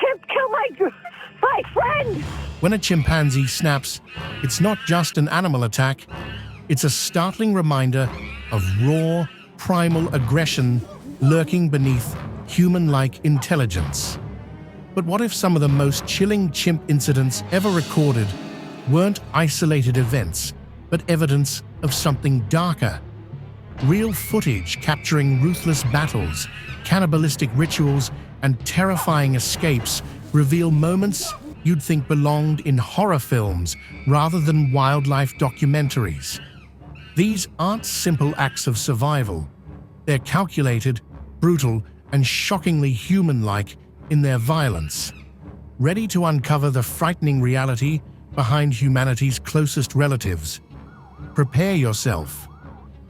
chimp kill my friend! When a chimpanzee snaps, it's not just an animal attack, it's a startling reminder of raw, primal aggression lurking beneath human-like intelligence. But what if some of the most chilling chimp incidents ever recorded weren't isolated events, but evidence of something darker? Real footage capturing ruthless battles, cannibalistic rituals, and terrifying escapes reveal moments you'd think belonged in horror films rather than wildlife documentaries. These aren't simple acts of survival. They're calculated, brutal, and shockingly human-like in their violence. Ready to uncover the frightening reality behind humanity's closest relatives? Prepare yourself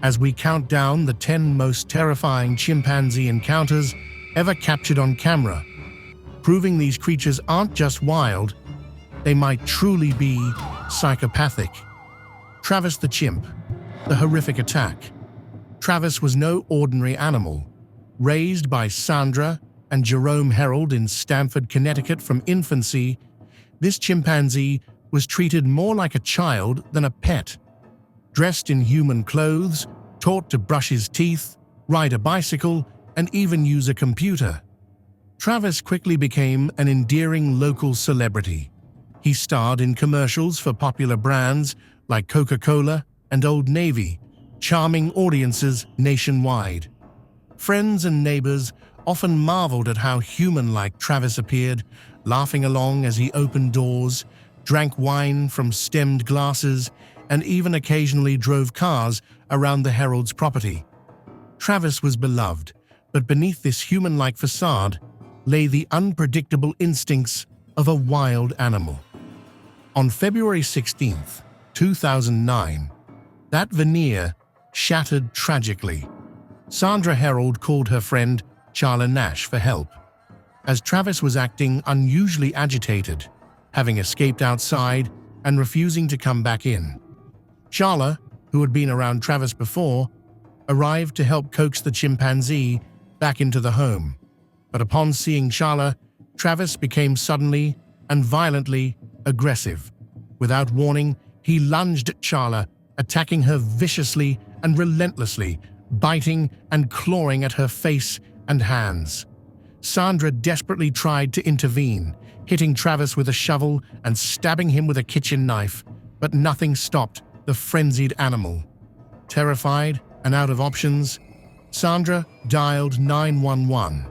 as we count down the 10 most terrifying chimpanzee encounters ever captured on camera, proving these creatures aren't just wild, they might truly be psychopathic. Travis the chimp, the horrific attack. Travis was no ordinary animal. Raised by Sandra and Jerome Herold in Stamford, Connecticut from infancy, this chimpanzee was treated more like a child than a pet. Dressed in human clothes, taught to brush his teeth, ride a bicycle, and even use a computer. Travis quickly became an endearing local celebrity. He starred in commercials for popular brands like Coca-Cola and Old Navy, charming audiences nationwide. Friends and neighbors often marveled at how human-like Travis appeared, laughing along as he opened doors, drank wine from stemmed glasses, and even occasionally drove cars around the Herald's property. Travis was beloved, but beneath this human-like facade lay the unpredictable instincts of a wild animal. On February 16, 2009, that veneer shattered tragically. Sandra Herold called her friend Charla Nash for help, as Travis was acting unusually agitated, having escaped outside and refusing to come back in. Charla, who had been around Travis before, arrived to help coax the chimpanzee back into the home. But upon seeing Charla, Travis became suddenly and violently aggressive. Without warning, he lunged at Charla, attacking her viciously and relentlessly, biting and clawing at her face and hands. Sandra desperately tried to intervene, hitting Travis with a shovel and stabbing him with a kitchen knife, but nothing stopped the frenzied animal. Terrified and out of options, Sandra dialed 911.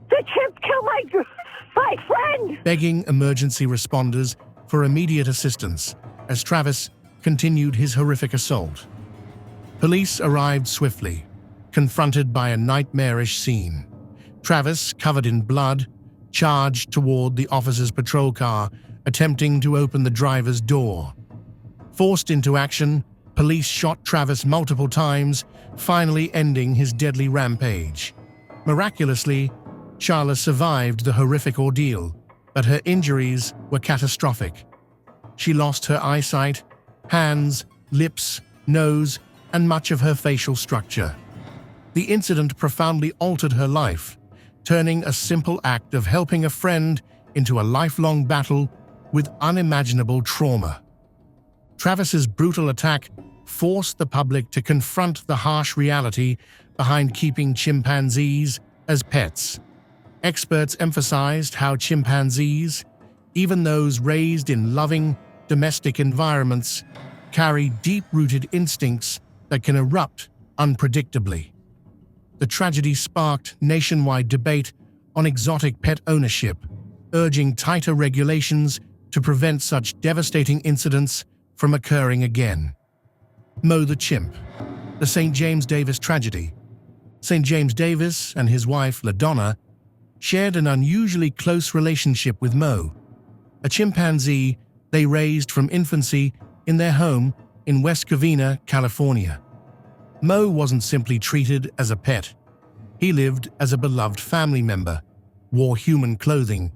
The chimp killed my friend! Begging emergency responders for immediate assistance as Travis continued his horrific assault. Police arrived swiftly, confronted by a nightmarish scene. Travis, covered in blood, charged toward the officer's patrol car, attempting to open the driver's door. Forced into action, police shot Travis multiple times, finally ending his deadly rampage. Miraculously, Charla survived the horrific ordeal, but her injuries were catastrophic. She lost her eyesight, hands, lips, nose, and much of her facial structure. The incident profoundly altered her life, turning a simple act of helping a friend into a lifelong battle with unimaginable trauma. Travis's brutal attack forced the public to confront the harsh reality behind keeping chimpanzees as pets. Experts emphasized how chimpanzees, even those raised in loving, domestic environments, carry deep-rooted instincts that can erupt unpredictably. The tragedy sparked nationwide debate on exotic pet ownership, urging tighter regulations to prevent such devastating incidents from occurring again. Mo the chimp, the St. James Davis tragedy. St. James Davis and his wife, LaDonna, shared an unusually close relationship with Mo, a chimpanzee they raised from infancy in their home in West Covina, California. Mo wasn't simply treated as a pet. He lived as a beloved family member, wore human clothing,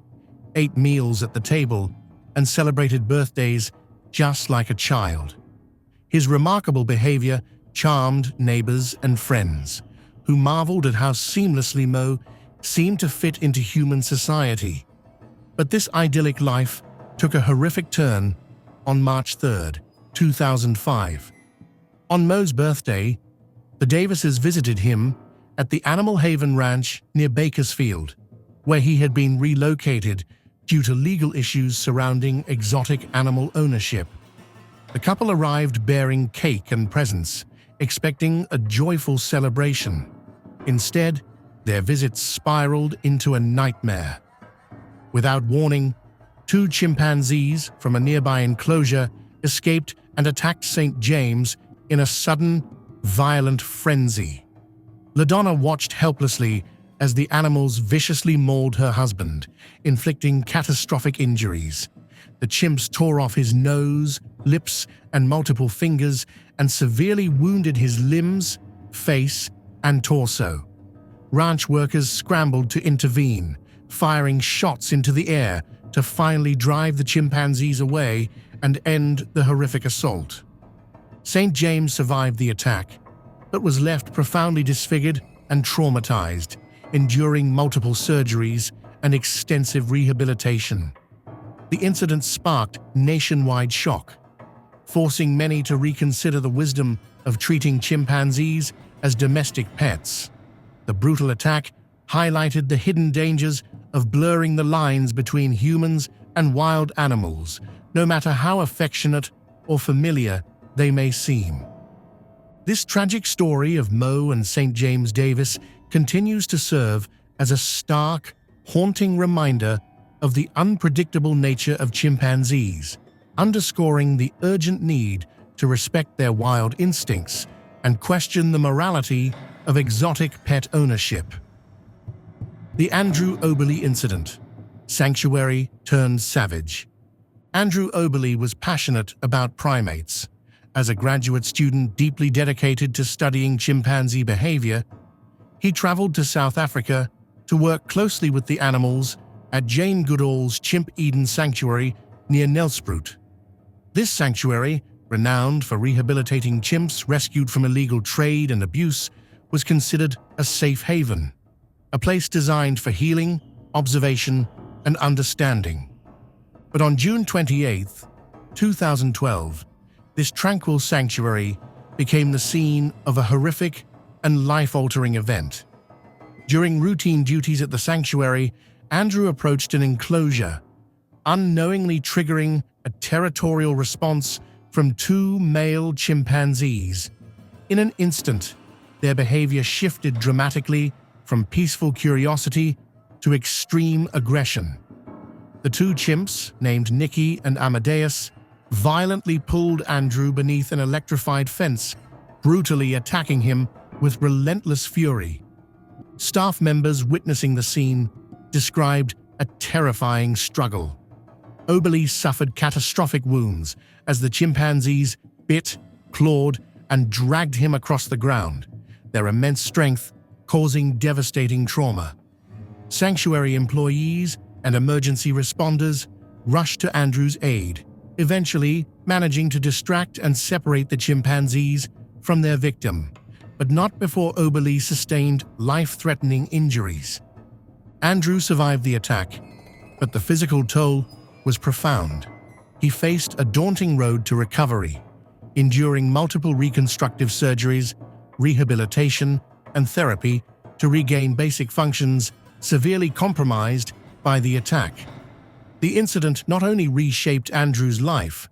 ate meals at the table, and celebrated birthdays just like a child. His remarkable behavior charmed neighbors and friends, who marveled at how seamlessly Mo seemed to fit into human society. But this idyllic life took a horrific turn on March 3rd, 2005. On Mo's birthday, the Davises visited him at the Animal Haven Ranch near Bakersfield, where he had been relocated due to legal issues surrounding exotic animal ownership. The couple arrived bearing cake and presents, expecting a joyful celebration. Instead, their visit spiraled into a nightmare. Without warning, 2 chimpanzees from a nearby enclosure escaped and attacked St. James in a sudden, violent frenzy. LaDonna watched helplessly as the animals viciously mauled her husband, inflicting catastrophic injuries. The chimps tore off his nose, lips, and multiple fingers and severely wounded his limbs, face, and torso. Ranch workers scrambled to intervene, firing shots into the air to finally drive the chimpanzees away and end the horrific assault. St. James survived the attack, but was left profoundly disfigured and traumatized, enduring multiple surgeries and extensive rehabilitation. The incident sparked nationwide shock, forcing many to reconsider the wisdom of treating chimpanzees as domestic pets. The brutal attack highlighted the hidden dangers of blurring the lines between humans and wild animals, no matter how affectionate or familiar they may seem. This tragic story of Mo and St. James Davis continues to serve as a stark, haunting reminder of the unpredictable nature of chimpanzees, underscoring the urgent need to respect their wild instincts and question the morality of exotic pet ownership. The Andrew Oberle incident. Sanctuary turned savage. Andrew Oberle was passionate about primates. As a graduate student deeply dedicated to studying chimpanzee behavior, he traveled to South Africa to work closely with the animals at Jane Goodall's Chimp Eden Sanctuary near Nelspruit. This sanctuary, renowned for rehabilitating chimps rescued from illegal trade and abuse, was considered a safe haven, a place designed for healing, observation, and understanding. But on June 28, 2012, this tranquil sanctuary became the scene of a horrific and life-altering event. During routine duties at the sanctuary, Andrew approached an enclosure, unknowingly triggering a territorial response from 2 male chimpanzees. In an instant, their behavior shifted dramatically from peaceful curiosity to extreme aggression. The 2 chimps, named Nicky and Amadeus, violently pulled Andrew beneath an electrified fence, brutally attacking him with relentless fury. Staff members witnessing the scene described a terrifying struggle. Oberle suffered catastrophic wounds as the chimpanzees bit, clawed, and dragged him across the ground, their immense strength causing devastating trauma. Sanctuary employees and emergency responders rushed to Andrew's aid, eventually managing to distract and separate the chimpanzees from their victim, but not before Oberle sustained life-threatening injuries. Andrew survived the attack, but the physical toll was profound. He faced a daunting road to recovery, enduring multiple reconstructive surgeries, rehabilitation, and therapy to regain basic functions severely compromised by the attack. The incident not only reshaped Andrew's life,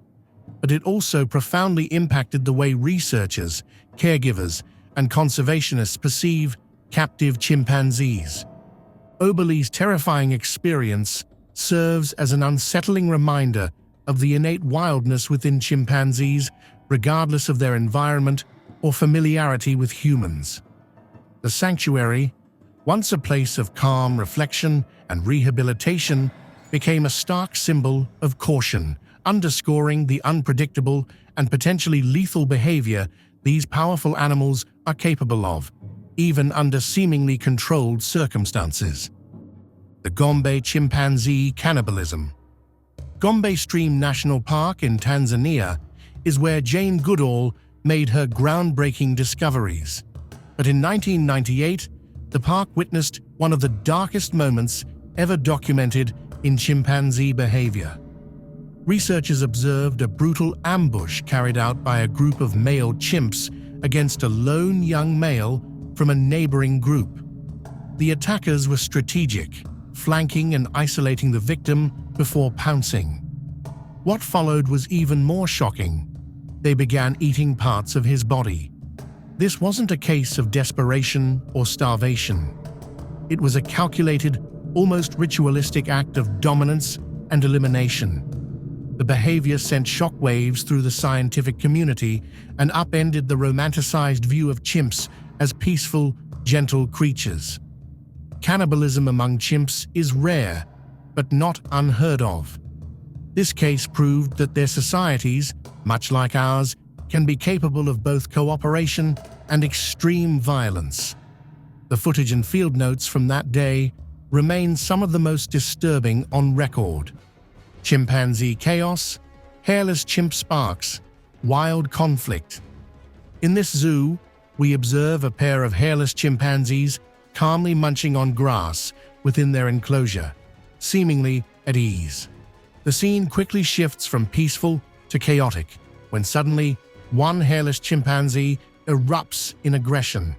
but it also profoundly impacted the way researchers, caregivers, and conservationists perceive captive chimpanzees. Oberle's terrifying experience serves as an unsettling reminder of the innate wildness within chimpanzees, regardless of their environment or familiarity with humans. The sanctuary, once a place of calm reflection and rehabilitation, became a stark symbol of caution, underscoring the unpredictable and potentially lethal behavior these powerful animals are capable of, even under seemingly controlled circumstances. The Gombe chimpanzee cannibalism. Gombe Stream National Park in Tanzania is where Jane Goodall made her groundbreaking discoveries. But in 1998, the park witnessed one of the darkest moments ever documented in chimpanzee behavior. Researchers observed a brutal ambush carried out by a group of male chimps against a lone young male from a neighboring group. The attackers were strategic, flanking and isolating the victim before pouncing. What followed was even more shocking. They began eating parts of his body. This wasn't a case of desperation or starvation. It was a calculated, almost ritualistic act of dominance and elimination. The behavior sent shockwaves through the scientific community and upended the romanticized view of chimps as peaceful, gentle creatures. Cannibalism among chimps is rare, but not unheard of. This case proved that their societies, much like ours, can be capable of both cooperation and extreme violence. The footage and field notes from that day remain some of the most disturbing on record. Chimpanzee chaos, hairless chimp sparks, wild conflict. In this zoo, we observe a pair of hairless chimpanzees calmly munching on grass within their enclosure, seemingly at ease. The scene quickly shifts from peaceful to chaotic when suddenly one hairless chimpanzee erupts in aggression.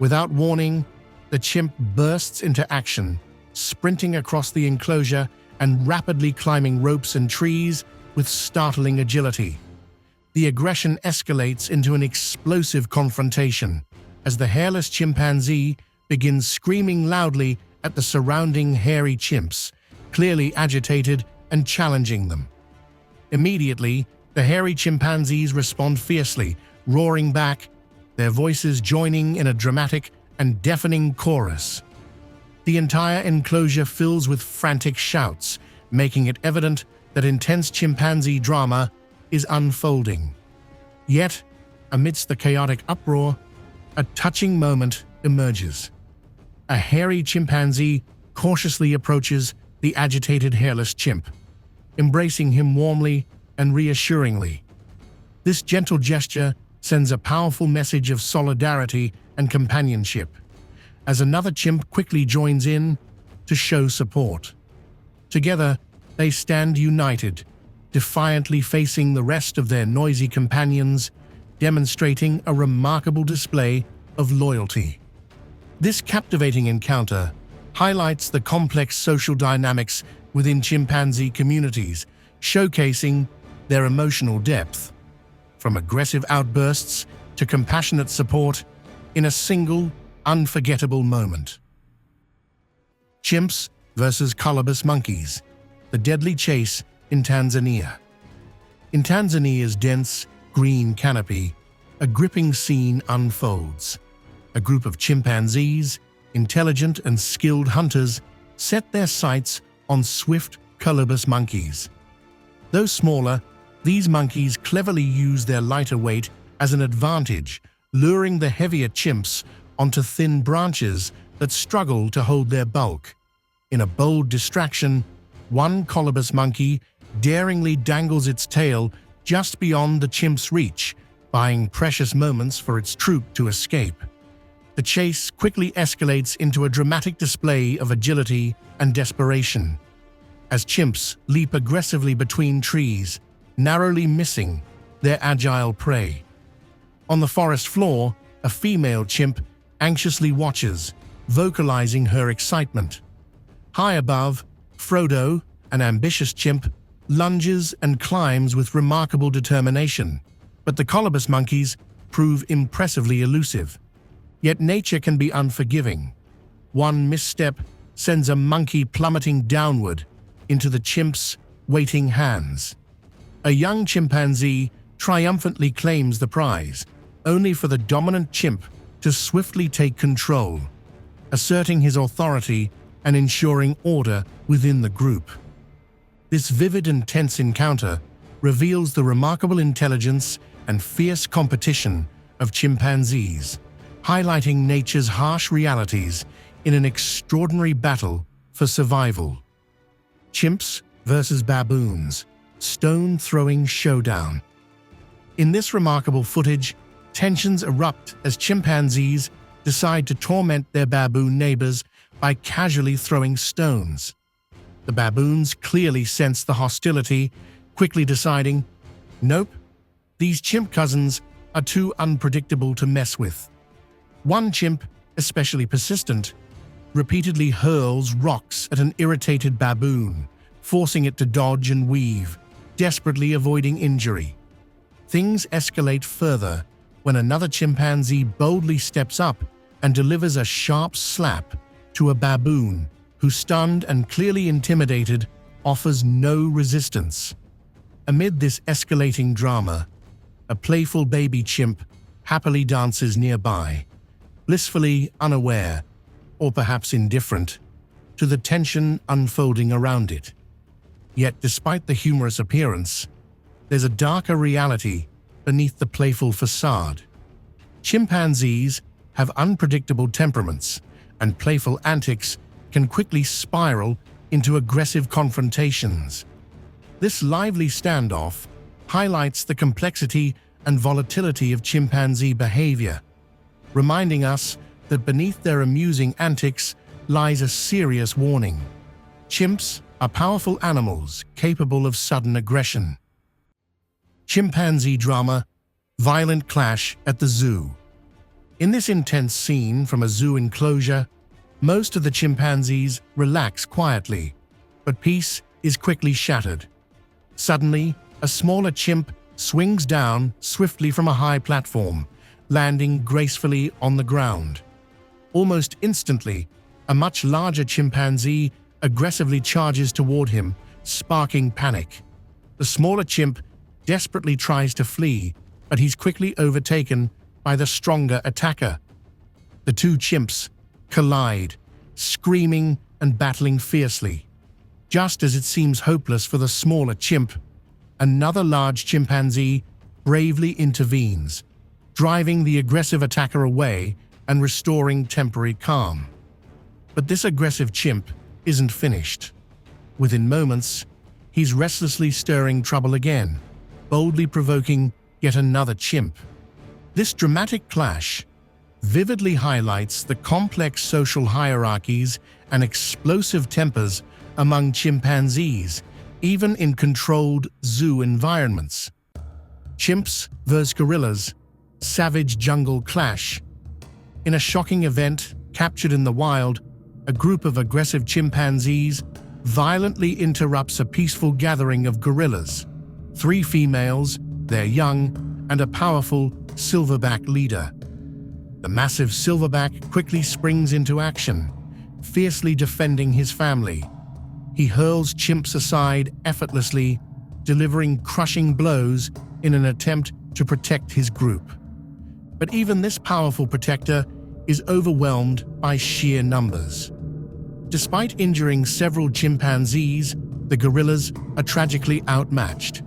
Without warning, the chimp bursts into action, sprinting across the enclosure and rapidly climbing ropes and trees with startling agility. The aggression escalates into an explosive confrontation as the hairless chimpanzee begins screaming loudly at the surrounding hairy chimps, clearly agitated and challenging them. Immediately, the hairy chimpanzees respond fiercely, roaring back, their voices joining in a dramatic and deafening chorus. The entire enclosure fills with frantic shouts, making it evident that intense chimpanzee drama is unfolding. Yet, amidst the chaotic uproar, a touching moment emerges. A hairy chimpanzee cautiously approaches the agitated hairless chimp, embracing him warmly and reassuringly. This gentle gesture sends a powerful message of solidarity and companionship, as another chimp quickly joins in to show support. Together, they stand united, defiantly facing the rest of their noisy companions, demonstrating a remarkable display of loyalty. This captivating encounter highlights the complex social dynamics within chimpanzee communities, showcasing their emotional depth, from aggressive outbursts to compassionate support in a single, unforgettable moment. Chimps versus colobus monkeys, the deadly chase in Tanzania. In Tanzania's dense, green canopy, a gripping scene unfolds. A group of chimpanzees, intelligent and skilled hunters, set their sights on swift colobus monkeys. Though smaller, these monkeys cleverly use their lighter weight as an advantage, luring the heavier chimps onto thin branches that struggle to hold their bulk. In a bold distraction, one colobus monkey daringly dangles its tail just beyond the chimp's reach, buying precious moments for its troop to escape. The chase quickly escalates into a dramatic display of agility and desperation, as chimps leap aggressively between trees, narrowly missing their agile prey. On the forest floor, a female chimp anxiously watches, vocalizing her excitement. High above, Frodo, an ambitious chimp, lunges and climbs with remarkable determination, but the colobus monkeys prove impressively elusive. Yet nature can be unforgiving. One misstep sends a monkey plummeting downward into the chimp's waiting hands. A young chimpanzee triumphantly claims the prize, only for the dominant chimp to swiftly take control, asserting his authority and ensuring order within the group. This vivid and tense encounter reveals the remarkable intelligence and fierce competition of chimpanzees, highlighting nature's harsh realities in an extraordinary battle for survival. Chimps versus baboons, stone-throwing showdown. In this remarkable footage, tensions erupt as chimpanzees decide to torment their baboon neighbors by casually throwing stones. The baboons clearly sense the hostility, quickly deciding, nope, these chimp cousins are too unpredictable to mess with. One chimp, especially persistent, repeatedly hurls rocks at an irritated baboon, forcing it to dodge and weave, desperately avoiding injury. Things escalate further when another chimpanzee boldly steps up and delivers a sharp slap to a baboon who, stunned and clearly intimidated, offers no resistance. Amid this escalating drama, a playful baby chimp happily dances nearby, blissfully unaware, or perhaps indifferent, to the tension unfolding around it. Yet despite the humorous appearance, there's a darker reality beneath the playful facade. Chimpanzees have unpredictable temperaments, and playful antics can quickly spiral into aggressive confrontations. This lively standoff highlights the complexity and volatility of chimpanzee behavior, reminding us that beneath their amusing antics lies a serious warning. Chimps are powerful animals capable of sudden aggression. Chimpanzee drama, violent clash at the zoo. In this intense scene from a zoo enclosure, most of the chimpanzees relax quietly, but peace is quickly shattered. Suddenly, a smaller chimp swings down swiftly from a high platform, landing gracefully on the ground. Almost instantly, a much larger chimpanzee aggressively charges toward him, sparking panic. The smaller chimp desperately tries to flee, but he's quickly overtaken by the stronger attacker. The two chimps collide, screaming and battling fiercely. Just as it seems hopeless for the smaller chimp, another large chimpanzee bravely intervenes, driving the aggressive attacker away and restoring temporary calm. But this aggressive chimp isn't finished. Within moments, he's restlessly stirring trouble again, boldly provoking yet another chimp. This dramatic clash vividly highlights the complex social hierarchies and explosive tempers among chimpanzees, even in controlled zoo environments. Chimps vs. gorillas, savage jungle clash. In a shocking event captured in the wild, a group of aggressive chimpanzees violently interrupts a peaceful gathering of gorillas. 3 females, their young, and a powerful silverback leader. The massive silverback quickly springs into action, fiercely defending his family. He hurls chimps aside effortlessly, delivering crushing blows in an attempt to protect his group. But even this powerful protector is overwhelmed by sheer numbers. Despite injuring several chimpanzees, the gorillas are tragically outmatched.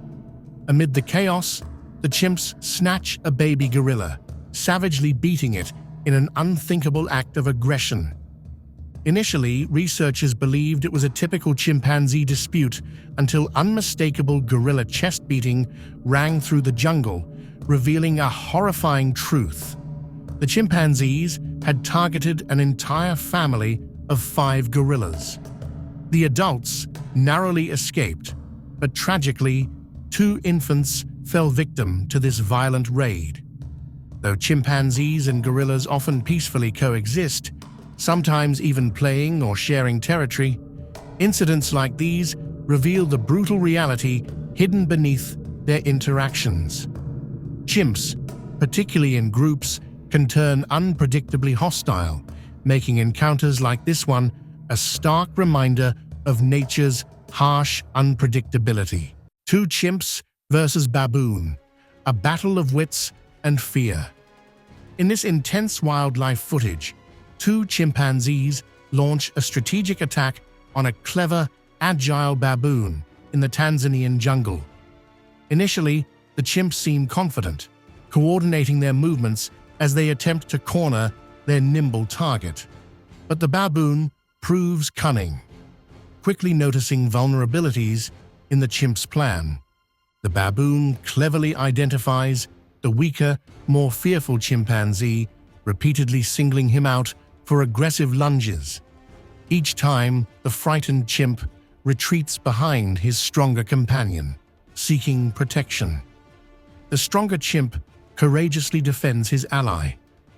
Amid the chaos, the chimps snatch a baby gorilla, savagely beating it in an unthinkable act of aggression. Initially, researchers believed it was a typical chimpanzee dispute until unmistakable gorilla chest beating rang through the jungle, revealing a horrifying truth. The chimpanzees had targeted an entire family of 5 gorillas. The adults narrowly escaped, but tragically, 2 infants fell victim to this violent raid. Though chimpanzees and gorillas often peacefully coexist, sometimes even playing or sharing territory, incidents like these reveal the brutal reality hidden beneath their interactions. Chimps, particularly in groups, can turn unpredictably hostile, making encounters like this one a stark reminder of nature's harsh unpredictability. 2 chimps versus baboon, a battle of wits and fear. In this intense wildlife footage, 2 chimpanzees launch a strategic attack on a clever, agile baboon in the Tanzanian jungle. Initially, the chimps seem confident, coordinating their movements as they attempt to corner their nimble target. But the baboon proves cunning, quickly noticing vulnerabilities in the chimp's plan. The baboon cleverly identifies the weaker, more fearful chimpanzee, repeatedly singling him out for aggressive lunges. Each time, the frightened chimp retreats behind his stronger companion, seeking protection. The stronger chimp courageously defends his ally,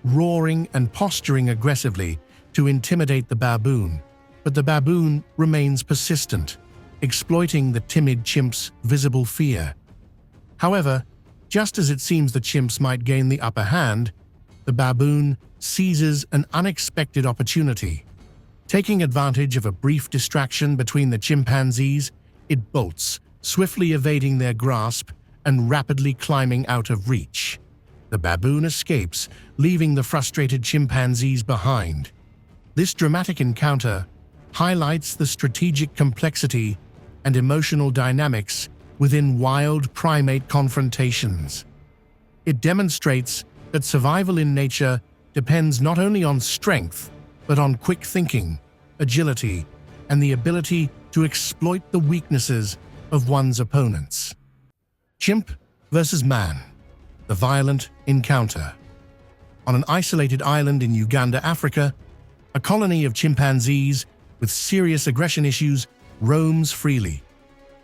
roaring and posturing aggressively to intimidate the baboon. But the baboon remains persistent, exploiting the timid chimp's visible fear. However, just as it seems the chimps might gain the upper hand, the baboon seizes an unexpected opportunity. Taking advantage of a brief distraction between the chimpanzees, it bolts, swiftly evading their grasp and rapidly climbing out of reach. The baboon escapes, leaving the frustrated chimpanzees behind. This dramatic encounter highlights the strategic complexity and emotional dynamics within wild primate confrontations. It demonstrates that survival in nature depends not only on strength, but on quick thinking, agility, and the ability to exploit the weaknesses of one's opponents. Chimp versus man, the violent encounter. On an isolated island in Uganda, Africa, a colony of chimpanzees with serious aggression issues roams freely.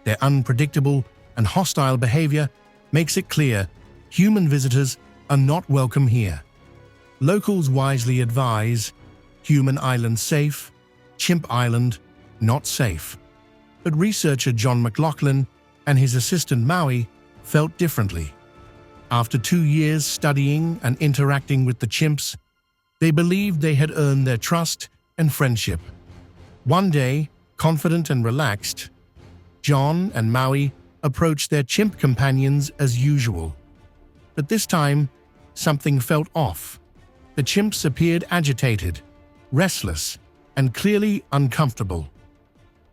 Their unpredictable and hostile behavior makes it clear human visitors are not welcome here. Locals wisely advise human island safe, chimp island not safe. But researcher John McLaughlin and his assistant Maui felt differently. After 2 years studying and interacting with the chimps, they believed they had earned their trust and friendship. One day, confident and relaxed, John and Maui approached their chimp companions as usual. But this time, something felt off. The chimps appeared agitated, restless, and clearly uncomfortable.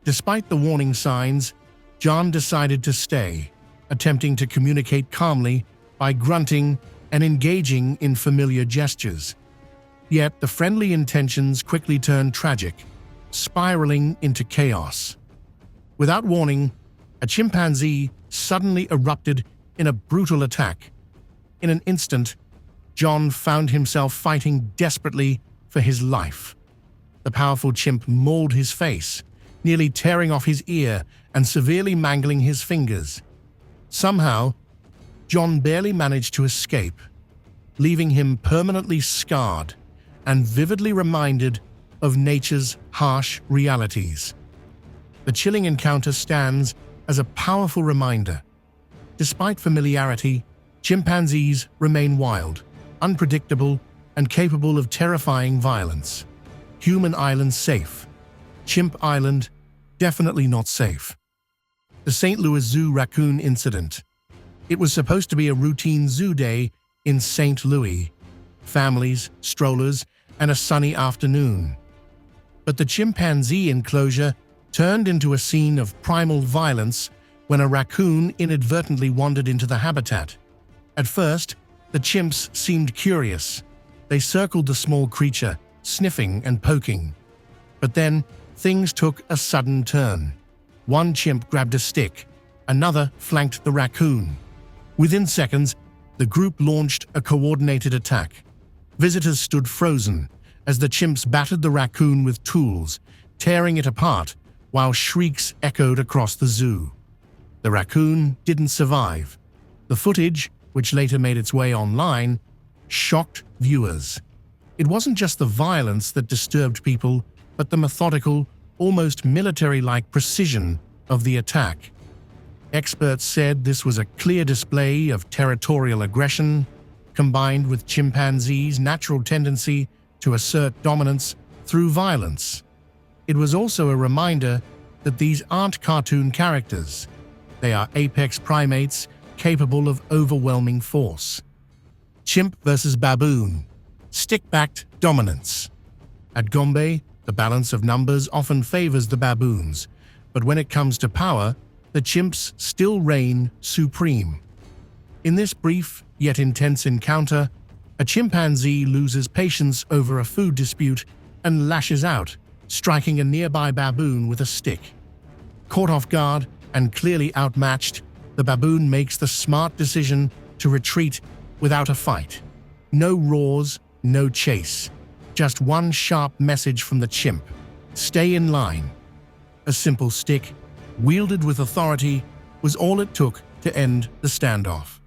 Despite the warning signs, John decided to stay, attempting to communicate calmly by grunting and engaging in familiar gestures. Yet the friendly intentions quickly turned tragic, spiraling into chaos. Without warning, a chimpanzee suddenly erupted in a brutal attack. In an instant, John found himself fighting desperately for his life. The powerful chimp mauled his face, nearly tearing off his ear and severely mangling his fingers. Somehow, John barely managed to escape, leaving him permanently scarred and vividly reminded of nature's harsh realities. The chilling encounter stands as a powerful reminder. Despite familiarity, chimpanzees remain wild, unpredictable, and capable of terrifying violence. Human island safe. Chimp island definitely not safe. The St. Louis Zoo raccoon incident. It was supposed to be a routine zoo day in St. Louis. Families, strollers, and a sunny afternoon. But the chimpanzee enclosure turned into a scene of primal violence when a raccoon inadvertently wandered into the habitat. At first, the chimps seemed curious. They circled the small creature, sniffing and poking. But then, things took a sudden turn. One chimp grabbed a stick, another flanked the raccoon. Within seconds, the group launched a coordinated attack. Visitors stood frozen as the chimps battered the raccoon with tools, tearing it apart while shrieks echoed across the zoo. The raccoon didn't survive. The footage, which later made its way online, shocked viewers. It wasn't just the violence that disturbed people, but the methodical, almost military-like precision of the attack. Experts said this was a clear display of territorial aggression, combined with chimpanzees' natural tendency to assert dominance through violence. It was also a reminder that these aren't cartoon characters. They are apex primates capable of overwhelming force. Chimp versus baboon. Stick-backed dominance. At Gombe, the balance of numbers often favors the baboons, but when it comes to power, the chimps still reign supreme. In this brief yet intense encounter, a chimpanzee loses patience over a food dispute and lashes out, striking a nearby baboon with a stick. Caught off guard and clearly outmatched, the baboon makes the smart decision to retreat without a fight. No roars, no chase. Just one sharp message from the chimp. Stay in line. A simple stick, wielded with authority, was all it took to end the standoff.